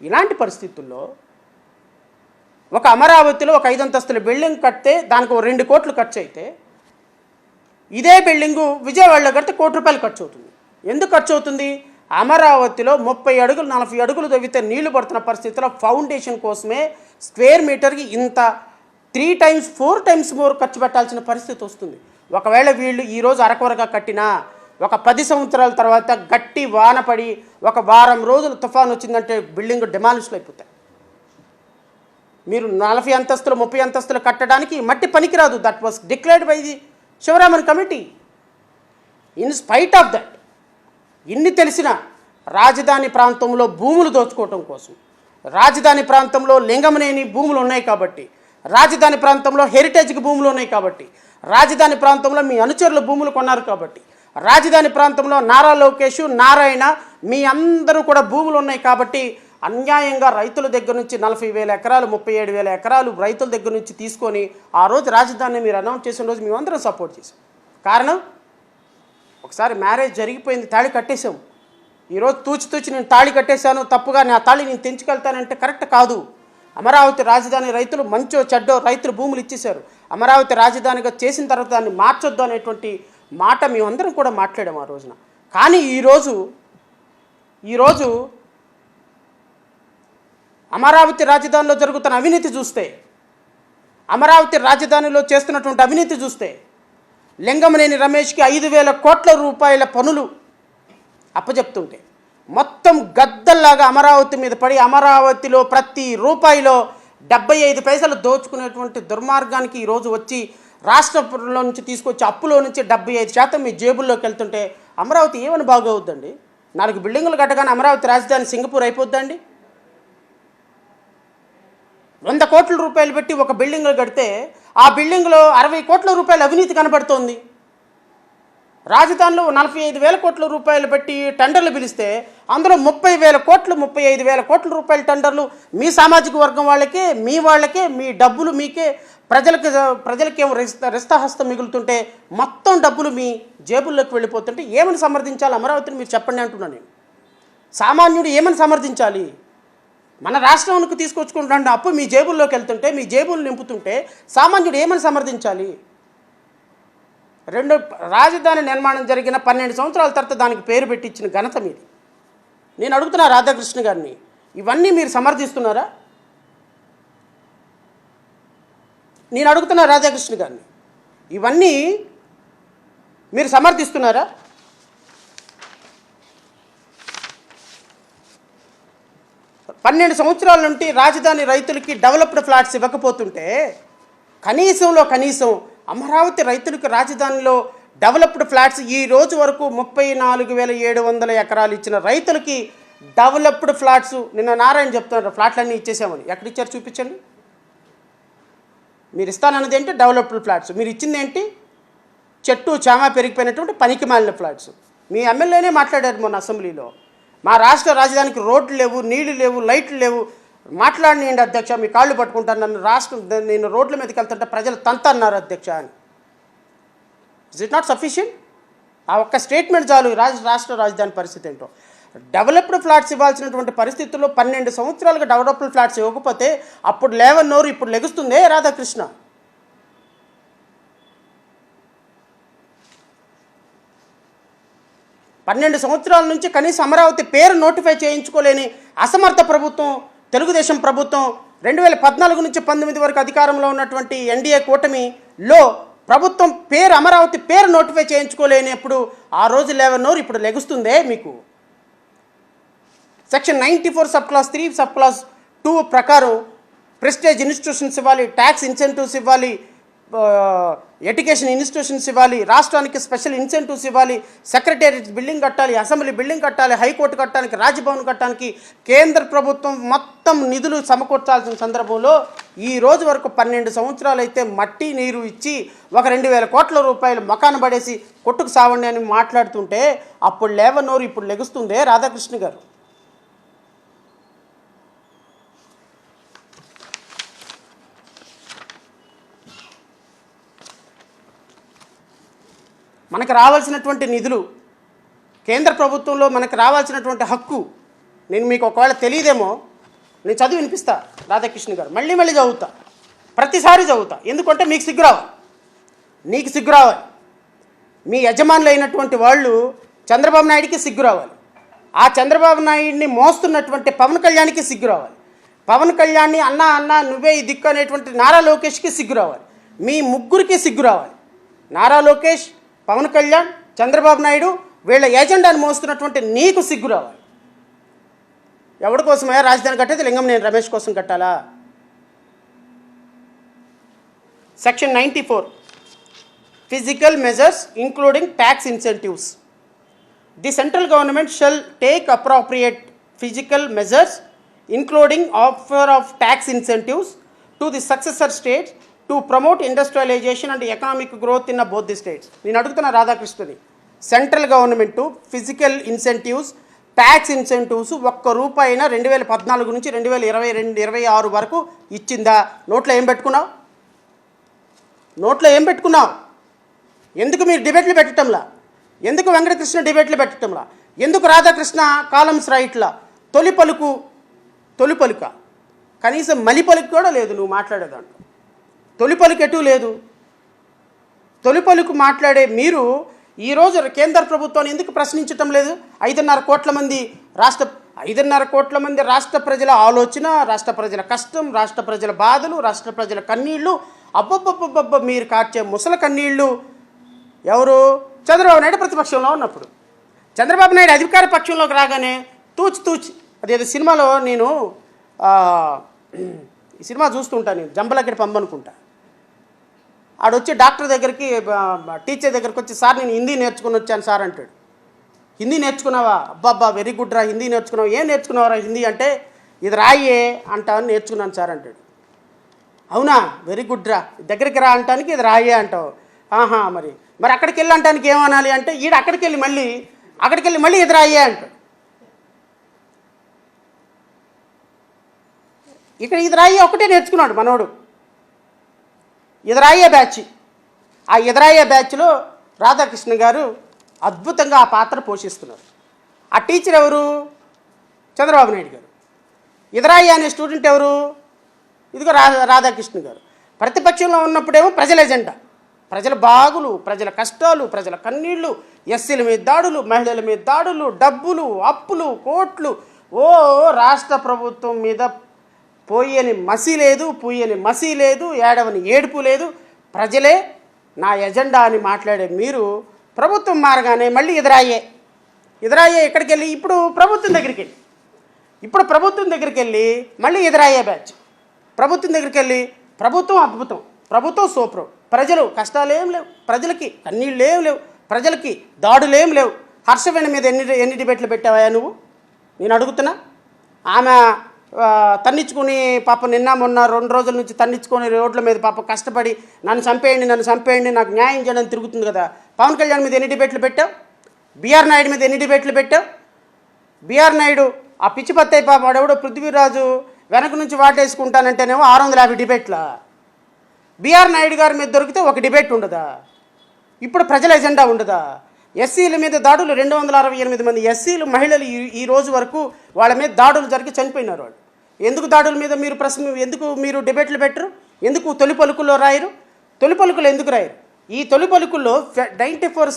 ఇలాంటి పరిస్థితుల్లో ఒక అమరావతిలో ఒక 5 అంతస్తుల బిల్డింగ్ కడితే దానికి 2 కోట్లు ఖర్చు అయితే, ఇదే బిల్డింగు విజయవాడలో కడితే ₹1 కోటి ఖర్చు అవుతుంది. ఎందుకు ఖర్చు అవుతుంది? అమరావతిలో 30 అడుగులు 40 అడుగులు తవ్వితే నీళ్లు పడుతున్న పరిస్థితిలో ఫౌండేషన్ కోసమే స్క్వేర్ మీటర్కి ఇంత 3 times 4 times మోర్ ఖర్చు పెట్టాల్సిన పరిస్థితి వస్తుంది. ఒకవేళ వీళ్ళు ఈరోజు అరకొరగా కట్టినా ఒక 10 సంవత్సరాల తర్వాత గట్టి వాన పడి ఒక వారం రోజులు తుఫాన్ వచ్చిందంటే బిల్డింగ్ డిమాలిష్లు అయిపోతాయి. మీరు 40 అంతస్తులు 30 అంతస్తులు కట్టడానికి మట్టి పనికిరాదు. That was declared by the Sivaraman committee. In spite of that, ఇన్ని తెలిసిన రాజధాని ప్రాంతంలో భూములు దోచుకోవటం కోసం, రాజధాని ప్రాంతంలో లింగమనేని భూములు ఉన్నాయి కాబట్టి, రాజధాని ప్రాంతంలో హెరిటేజ్కి భూములు ఉన్నాయి కాబట్టి, రాజధాని ప్రాంతంలో మీ అనుచరుల భూములు కొన్నారు కాబట్టి, రాజధాని ప్రాంతంలో నారా లోకేష్ నారాయణ మీ అందరూ కూడా భూములు ఉన్నాయి కాబట్టి అన్యాయంగా రైతుల దగ్గర నుంచి 40,000 ఎకరాలు 37,000 ఎకరాలు రైతుల దగ్గర నుంచి తీసుకొని ఆ రోజు రాజధానిని మీరు అనౌన్స్ చేసిన రోజు మేమందరం సపోర్ట్ చేసాం. కారణం, ఒకసారి మ్యారేజ్ జరిగిపోయింది, తాళి కట్టేశాం. ఈరోజు తూచి నేను తాళి కట్టేశాను, తప్పుగా నా తాళి నేను తెంచుకెళ్తానంటే కరెక్ట్ కాదు. అమరావతి రాజధాని రైతులు మంచో చెడ్డో రైతులు భూములు ఇచ్చేశారు. అమరావతి రాజధానిగా చేసిన తర్వాత దాన్ని మార్చొద్దు అనేటువంటి మాట మేమందరం కూడా మాట్లాడాము ఆ రోజున. కానీ ఈరోజు అమరావతి రాజధానిలో జరుగుతున్న అవినీతి చూస్తే, అమరావతి రాజధానిలో చేస్తున్నటువంటి అవినీతి చూస్తే, లింగమనేని రమేష్కి 5,000 కోట్ల రూపాయల పనులు అప్పచెప్తుంటే మొత్తం గద్దల్లాగా అమరావతి మీద పడి అమరావతిలో ప్రతి రూపాయిలో 75 పైసలు దోచుకునేటువంటి దుర్మార్గానికి ఈరోజు వచ్చి రాష్ట్రంలో నుంచి తీసుకొచ్చి అప్పులో నుంచి 75% మీ జేబుల్లోకి వెళ్తుంటే అమరావతి ఏమని బాగవుద్దండి? 4 బిల్డింగులు కట్టగానే అమరావతి రాజధాని సింగపూర్ అయిపోద్దండి? 100 కోట్ల రూపాయలు పెట్టి ఒక బిల్డింగ్ కడితే ఆ బిల్డింగ్లో 60 కోట్ల రూపాయల అవినీతి కనబడుతోంది. రాజధానిలో 45,000 కోట్ల రూపాయలు పెట్టి టెండర్లు పిలిస్తే అందులో 30,000 కోట్లు 35,000 కోట్ల రూపాయల టెండర్లు మీ సామాజిక వర్గం వాళ్ళకే, మీ వాళ్ళకే, మీ డబ్బులు మీకే, ప్రజలకేమో రిస్తహస్తం మిగులుతుంటే మొత్తం డబ్బులు మీ జేబుల్లోకి వెళ్ళిపోతుంటే ఏమని సమర్థించాలి అమరావతిని? మీరు చెప్పండి అంటున్నాను నేను. సామాన్యుడు ఏమని సమర్థించాలి? మన రాష్ట్రానికి తీసుకొచ్చుకుంటున్న అప్పు మీ జేబుల్లోకి వెళ్తుంటే, మీ జేబులు నింపుతుంటే సామాన్యుడు ఏమని సమర్థించాలి? రాజధాని నిర్మాణం జరిగిన 12 సంవత్సరాల తర్వాత దానికి పేరు పెట్టించిన ఘనత మీది. నేను అడుగుతున్నా రాధాకృష్ణ గారిని, ఇవన్నీ మీరు సమర్థిస్తున్నారా? నేను అడుగుతున్నా రాధాకృష్ణ గారిని, ఇవన్నీ మీరు సమర్థిస్తున్నారా? పన్నెండు సంవత్సరాల నుండి రాజధాని రైతులకి డెవలప్డ్ ఫ్లాట్స్ ఇవ్వకపోతుంటే కనీసం అమరావతి రైతులకు రాజధానిలో డెవలప్డ్ ఫ్లాట్స్ ఈ రోజు వరకు 34,700 ఎకరాలు ఇచ్చిన రైతులకి డెవలప్డ్ ఫ్లాట్స్ నిన్న నారాయణ చెప్తున్నారు ఫ్లాట్లన్నీ ఇచ్చేసామని. ఎక్కడ ఇచ్చారు చూపించండి. మీరు ఇస్తానన్నది ఏంటి? Developed flats. మీరు ఇచ్చింది ఏంటి? చెట్టు చామ పెరిగిపోయినటువంటి పనికి మాలిన ఫ్లాట్స్. మీ ఎమ్మెల్యేనే మాట్లాడారు మొన్న అసెంబ్లీలో, మా రాష్ట్ర రాజధానికి రోడ్లు లేవు, నీళ్లు లేవు, లైట్లు లేవు, మాట్లాడినండి అధ్యక్ష, మీ కాళ్ళు పట్టుకుంటాను, నేను రోడ్ల మీదకి వెళ్తుంటే ప్రజలు తంతన్నారు అధ్యక్ష అని. Is it not sufficient? ఆ ఒక్క స్టేట్మెంట్ చాలు రాష్ట్ర రాజధాని పరిస్థితి ఏంటో. డెవలప్డ్ ఫ్లాట్స్ ఇవ్వాల్సినటువంటి పరిస్థితుల్లో 12 సంవత్సరాలుగా డెవలప్డ్ ఫ్లాట్స్ ఇవ్వకపోతే అప్పుడు లేవన్నోరు ఇప్పుడు లెగుస్తుందే రాధాకృష్ణ. పన్నెండు సంవత్సరాల నుంచి కనీసం అమరావతి పేరు నోటిఫై చేయించుకోలేని అసమర్థ ప్రభుత్వం తెలుగుదేశం ప్రభుత్వం 2014 నుంచి 19 వరకు అధికారంలో ఉన్నటువంటి ఎన్డీఏ కూటమిలో ప్రభుత్వం పేరు అమరావతి పేరు నోటిఫై చేయించుకోలేనప్పుడు ఆ రోజు లేవన్నోరు ఇప్పుడు లెగుస్తుందే మీకు. Section 94 sub class 3 sub class 2 ప్రకారం ప్రెస్టేజ్ ఇన్స్టిట్యూషన్స్ ఇవ్వాలి, ట్యాక్స్ ఇన్సెంటివ్స్ ఇవ్వాలి, ఎడ్యుకేషన్ ఇన్స్టిట్యూషన్స్ ఇవ్వాలి, రాష్ట్రానికి స్పెషల్ ఇన్సెంటివ్స్ ఇవ్వాలి, సెక్రటేరియట్ బిల్డింగ్ కట్టాలి, అసెంబ్లీ బిల్డింగ్ కట్టాలి, హైకోర్టు కట్టడానికి, రాజ్భవన్ కట్టడానికి కేంద్ర ప్రభుత్వం మొత్తం నిధులు సమకూర్చాల్సిన సందర్భంలో ఈ రోజు వరకు 12 సంవత్సరాలు అయితే మట్టి నీరు ఇచ్చి ఒక 2,000 కోట్ల రూపాయలు మకాన పడేసి కొట్టుకు సావండి అని మాట్లాడుతుంటే అప్పుడు లేవనోరు ఇప్పుడు లెగుస్తుందే రాధాకృష్ణ గారు. మనకు రావాల్సినటువంటి నిధులు, కేంద్ర ప్రభుత్వంలో మనకు రావాల్సినటువంటి హక్కు, నేను మీకు ఒకవేళ తెలియదేమో నేను చదివి వినిపిస్తా రాధాకృష్ణ గారు, మళ్ళీ మళ్ళీ చదువుతా, ప్రతిసారి చదువుతా. ఎందుకంటే మీకు సిగ్గు రావాలి, నీకు సిగ్గు రావాలి, మీ యజమానులు అయినటువంటి వాళ్ళు చంద్రబాబు నాయుడికి సిగ్గు రావాలి, ఆ చంద్రబాబు నాయుడిని మోస్తున్నటువంటి పవన్ కళ్యాణ్కి సిగ్గు రావాలి, పవన్ కళ్యాణ్ని అన్నా అన్నా నువ్వే ఈ దిక్కు అనేటువంటి నారా లోకేష్కి సిగ్గు రావాలి, మీ ముగ్గురికి సిగ్గు రావాలి. నారా లోకేష్, పవన్ కళ్యాణ్, చంద్రబాబు నాయుడు వీళ్ళ ఏజెండాను మోస్తున్నటువంటి నీకు సిగ్గు రావాలి. ఎవరి కోసమయ్యా రాజధాని కట్టేది? లింగంనేని రమేష్ కోసం కట్టాలా? Section 94 physical measures including tax incentives. The central government shall take appropriate physical measures including offer of tax incentives to the successor states to promote industrialisation and economic growth in both the states. నేను అడుగుతున్నా రాధాకృష్ణని, central government physical incentives, tax incentives ఒక్క రూపాయినా 2014 నుంచి 2022-26 వరకు ఇచ్చిందా? నోట్లో ఏం పెట్టుకున్నావు? నోట్లో ఏం పెట్టుకున్నావు? ఎందుకు మీరు డిబేట్లు పెట్టడంలా? ఎందుకు వెంకటకృష్ణ డిబేట్లు పెట్టడంలా? ఎందుకు రాధాకృష్ణ కాలమ్స్ రైట్లా? తొలి పలుక కనీసం మలి పలుకు కూడా లేదు నువ్వు మాట్లాడేదాంట్లో. తొలి పలుకు ఎటు లేదు. తొలి పలుకు మాట్లాడే మీరు ఈరోజు కేంద్ర ప్రభుత్వాన్ని ఎందుకు ప్రశ్నించటం లేదు? 5.5 కోట్ల మంది రాష్ట్ర ప్రజల ఆలోచన, రాష్ట్ర ప్రజల కష్టం, రాష్ట్ర ప్రజల బాధలు, రాష్ట్ర ప్రజల కన్నీళ్లు, అబ్బబ్బబ్బబ్బబ్బ మీరు కార్చే ముసల కన్నీళ్లు ఎవరు? చంద్రబాబు నాయుడు ప్రతిపక్షంలో ఉన్నప్పుడు. చంద్రబాబు నాయుడు అధికార పక్షంలోకి రాగానే తూచి అదేదో సినిమాలో నేను ఈ సినిమా చూస్తుంటాను, నేను జంబలక్కడి పంపనుకుంటా. ఆడొచ్చి డాక్టర్ దగ్గరికి, టీచర్ దగ్గరికి వచ్చి, సార్ నేను హిందీ నేర్చుకుని వచ్చాను సార్ అంటాడు. హిందీ నేర్చుకున్నావా? అబ్బాబ్బా వెరీ గుడ్ రా, హిందీ నేర్చుకున్నావు. ఏం నేర్చుకున్నావురా హిందీ అంటే? ఇది రాయే అంటావని నేర్చుకున్నాను సార్ అంటాడు. అవునా, వెరీ గుడ్ రా, దగ్గరికి రా అంటానికి ఇది రాయే అంటావు. ఆహా, మరి అక్కడికి వెళ్ళి అంటానికి ఏమనాలి అంటే అక్కడికి వెళ్ళి మళ్ళీ ఇది రాయే అంటాడు. ఇక్కడ ఇది రాయే ఒకటే నేర్చుకున్నాడు మనోడు, ఎదురాయ్యే బ్యాచ్. ఆ ఎదురాయ్యే బ్యాచ్లో రాధాకృష్ణ గారు అద్భుతంగా ఆ పాత్ర పోషిస్తున్నారు. ఆ టీచర్ ఎవరు? చంద్రబాబు నాయుడు గారు. ఎదురాయ్యే అనే స్టూడెంట్ ఎవరు? ఇదిగో రాధాకృష్ణ గారు. ప్రతిపక్షంలో ఉన్నప్పుడేమో ప్రజల ఎజెండా, ప్రజల బాగులు, ప్రజల కష్టాలు, ప్రజల కన్నీళ్లు, ఎస్సీల మీద దాడులు, మహిళల మీద దాడులు, డబ్బులు, అప్పులు, కోట్లు. రాష్ట్ర ప్రభుత్వం మీద పోయని మసి లేదు, ఏడవని ఏడుపు లేదు. ప్రజలే నా ఎజెండా అని మాట్లాడే మీరు ప్రభుత్వం మారగానే మళ్ళీ ఎదురాయ్యే ఎక్కడికి వెళ్ళి ఇప్పుడు ప్రభుత్వం దగ్గరికి వెళ్ళి మళ్ళీ ఎదురాయ్యే బ్యాచ్. ప్రభుత్వం దగ్గరికి వెళ్ళి ప్రభుత్వం అద్భుతం, ప్రభుత్వం సూపర్, ప్రజలు కష్టాలేం లేవు, ప్రజలకి కన్నీళ్ళు ఏం లేవు, ప్రజలకి దాడులేం లేవు. హర్షవేణ మీద ఎన్ని డిబేట్లు పెట్టావా నువ్వు? నేను అడుగుతున్నా. ఆమె తన్నించుకుని పాప నిన్న మొన్న 2 రోజుల నుంచి తన్నించుకొని రోడ్ల మీద పాప కష్టపడి నన్ను చంపేయండి నాకు న్యాయం చేయడానికి తిరుగుతుంది కదా. పవన్ కళ్యాణ్ మీద ఎన్ని డిబేట్లు పెట్టావు? బీఆర్ నాయుడు మీద ఎన్ని డిబేట్లు పెట్టావు? బీఆర్ నాయుడు ఆ పిచ్చి పత్తయ్య పాప వాడెవడో పృథ్వీరాజు వెనక నుంచి వాటేసుకుంటానంటేనేమో 650 డిబేట్ల. బీఆర్ నాయుడు గారి మీద దొరికితే ఒక డిబేట్ ఉండదా? ఇప్పుడు ప్రజల ఎజెండా ఉండదా? ఎస్సీల మీద దాడులు 268 మంది ఎస్సీలు మహిళలు ఈ రోజు వరకు వాళ్ళ మీద దాడులు జరిగి చనిపోయినారు. వాళ్ళు ఎందుకు దాడుల మీద ఎందుకు మీరు డిబేట్లు పెట్టరు? ఎందుకు తొలి పలుకుల్లో రాయరు? తొలి పలుకులు ఎందుకు రాయరు? ఈ తొలి పలుకుల్లో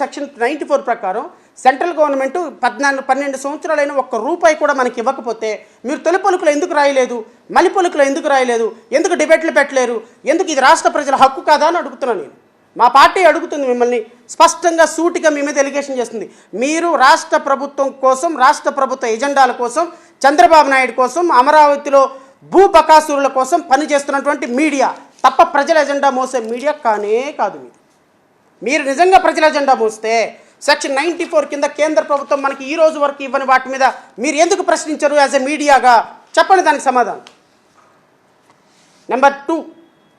సెక్షన్ 94 ప్రకారం సెంట్రల్ గవర్నమెంట్ 12 సంవత్సరాలైన ఒక్క రూపాయి కూడా మనకి ఇవ్వకపోతే మీరు తొలి పలుకులు ఎందుకు రాయలేదు? మలి పలుకులు ఎందుకు రాయలేదు? ఎందుకు డిబేట్లు పెట్టలేరు? ఎందుకు ఇది రాష్ట్ర ప్రజల హక్కు కాదా అని అడుగుతున్నాను నేను. మా పార్టీ అడుగుతుంది మిమ్మల్ని, స్పష్టంగా సూటిగా మీ మీద ఎలిగేషన్ చేస్తుంది. మీరు రాష్ట్ర ప్రభుత్వం కోసం, రాష్ట్ర ప్రభుత్వ ఎజెండాల కోసం, చంద్రబాబు నాయుడు కోసం, అమరావతిలో భూబకాసురుల కోసం పనిచేస్తున్నటువంటి మీడియా తప్ప ప్రజల ఎజెండా మోసే మీడియా కానే కాదు. మీరు నిజంగా ప్రజల ఎజెండా మోస్తే సెక్షన్ 94 కింద కేంద్ర ప్రభుత్వం మనకి ఈ రోజు వరకు ఇవ్వని వాటి మీద మీరు ఎందుకు ప్రశ్నించరు యాజ్ ఎ మీడియాగా? చెప్పండి దానికి సమాధానం. Number 2,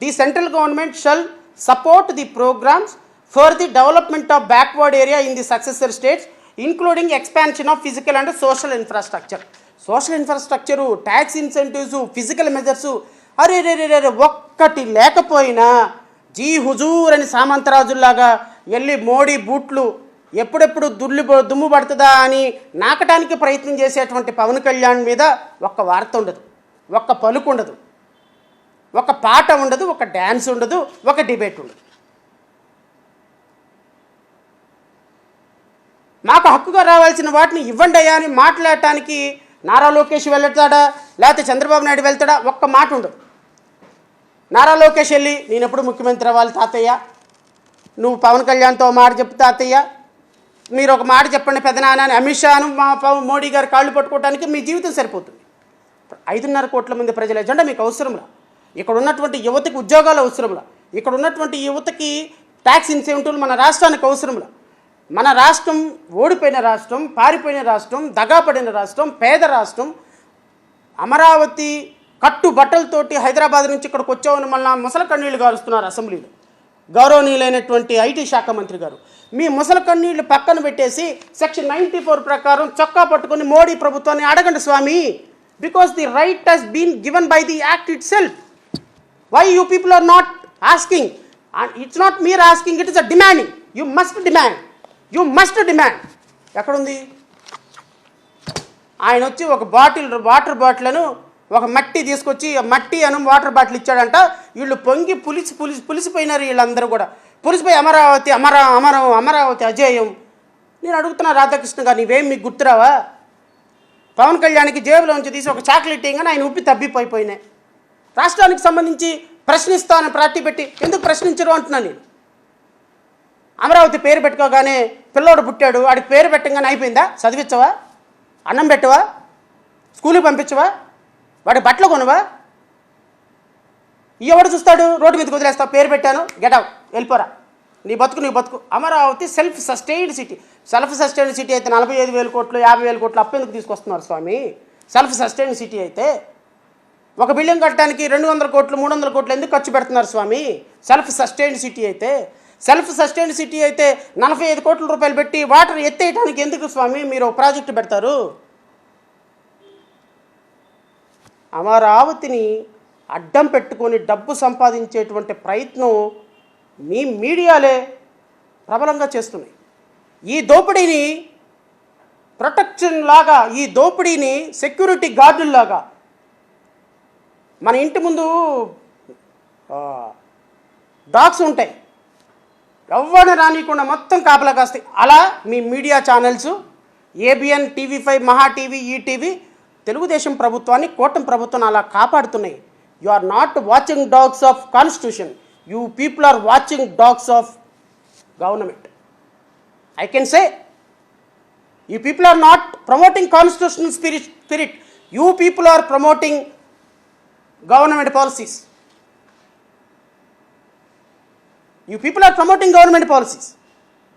the central government shall support the programs for the development of backward area in the successor states, including expansion of physical and social infrastructure. Social infrastructure, tax incentives, physical measures, అరే ఒక్కటి లేకపోయినా G Huzur అని సామంతరాజుల్లాగా వెళ్ళి మోడీ బూట్లు ఎప్పుడెప్పుడు దుమ్ము పడుతుందా అని నాకటానికి ప్రయత్నం చేసేటువంటి పవన్ కళ్యాణ్ మీద ఒక్క వార్త ఉండదు. ఒక్క పలుకు ఉండదు, ఒక పాట ఉండదు, ఒక డ్యాన్స్ ఉండదు, ఒక డిబేట్ ఉండదు. మాకు హక్కుగా రావాల్సిన వాటిని ఇవ్వండి అయ్యా అని మాట్లాడటానికి నారా లోకేష్ వెళ్తాడా, లేకపోతే చంద్రబాబు నాయుడు వెళ్తాడా, ఒక్క మాట ఉండదు. నారా లోకేష్ వెళ్ళి నేను ఎప్పుడు ముఖ్యమంత్రి అవ్వాలి తాతయ్య, నువ్వు పవన్ కళ్యాణ్తో మాట చెప్పు తాతయ్య, మీరు ఒక మాట చెప్పండి పెదనాన్న అని అమిత్ షాను మోడీ గారు కాళ్ళు పట్టుకోవడానికి మీ జీవితం సరిపోతుంది. 5.5 కోట్ల మంది ప్రజల ఎజెండా మీకు అవసరంలా, ఇక్కడ ఉన్నటువంటి యువతకి ఉద్యోగాలు అవసరంలా, ఇక్కడ ఉన్నటువంటి యువతకి ట్యాక్స్ ఇన్సెంటివ్లు మన రాష్ట్రానికి అవసరంలా. మన రాష్ట్రం ఓడిపోయిన రాష్ట్రం, పారిపోయిన రాష్ట్రం, దగాపడిన రాష్ట్రం, పేద రాష్ట్రం. అమరావతి కట్టు బట్టలతోటి హైదరాబాద్ నుంచి ఇక్కడికి వచ్చామని మళ్ళీ ముసలి కన్నీళ్లు గారుస్తున్నారు అసెంబ్లీలో గౌరవనీయులైనటువంటి ఐటీ శాఖ మంత్రి గారు. మీ ముసలి కన్నీళ్లు పక్కన పెట్టేసి సెక్షన్ 94 ప్రకారం చొక్కా పట్టుకొని మోడీ ప్రభుత్వాన్ని అడగండి స్వామి. Because the right has been given by the act itself. Why you people are not asking? It's not mere asking, it is a demanding. You must demand, you must demand. ఎక్కడుంది? ఆయన వచ్చి ఒక water బాటిల్ను ఒక మట్టి తీసుకొచ్చి మట్టి అని water bottle ఇచ్చాడంట. వీళ్ళు పొంగి పులిసిపోయినారు. వీళ్ళందరూ కూడా పులిసిపోయి అమరావతి అజేయం. నేను అడుగుతున్నా రాధాకృష్ణ గారు, నీవేం మీకు గుర్తురావా? పవన్ కళ్యాణ్కి జేబులోంచి తీసి ఒక చాక్లెట్ ఇవ్వగానే ఆయన ఉప్పి తబ్బిపోయినాయి. రాష్ట్రానికి సంబంధించి ప్రశ్నిస్తానని పార్టీ పెట్టి ఎందుకు ప్రశ్నించరు అంటున్నా నేను. అమరావతి పేరు పెట్టుకోగానే పిల్లోడు పుట్టాడు, వాడికి పేరు పెట్టగానే అయిపోయిందా? చదివించవా? అన్నం పెట్టవా? స్కూల్కి పంపించవా? వాడి బట్టలు కొనవా? ఎవడు చూస్తాడు? రోడ్డు మీదకి వదిలేస్తావు, పేరు పెట్టాను గెటవ్ వెళ్ళిపోరా, నీ బతుకు. Amaravati self sustained city. Self sustained city అయితే 45,000 కోట్లు 50,000 కోట్లు అప్పు ఎందుకు తీసుకొస్తున్నారు స్వామి? సెల్ఫ్ సస్టైన్డ్ సిటీ అయితే ఒక బిల్డింగ్ కట్టడానికి 200 కోట్లు 300 కోట్లు ఎందుకు ఖర్చు పెడుతున్నారు స్వామి? సెల్ఫ్ సస్టైన్డ్ సిటీ అయితే 45 కోట్ల రూపాయలు పెట్టి వాటర్ ఎత్తేయడానికి ఎందుకు స్వామి మీరు ప్రాజెక్టు పెడతారు? అమరావతిని అడ్డం పెట్టుకొని డబ్బు సంపాదించేటువంటి ప్రయత్నం మీ మీడియాలే ప్రబలంగా చేస్తున్నాయి. ఈ దోపిడీని ప్రొటెక్షన్ లాగా, ఈ దోపిడీని సెక్యూరిటీ గార్డుల్లాగా మన ఇంటి ముందు డాగ్స్ ఉంటాయి, ఎవరిని రానియకుండా మొత్తం కాపలా కాస్తాయి. అలా మీ media channels ABN, TV five, Maha TV, ETV Telugudesam ప్రభుత్వాన్ని, కూటమి ప్రభుత్వాన్ని అలా కాపాడుతున్నాయి. You are not watching dogs of constitution, you people are watching dogs of government. I can say you people are not promoting constitutional spirit, you people are promoting government policies. You people are promoting government policies.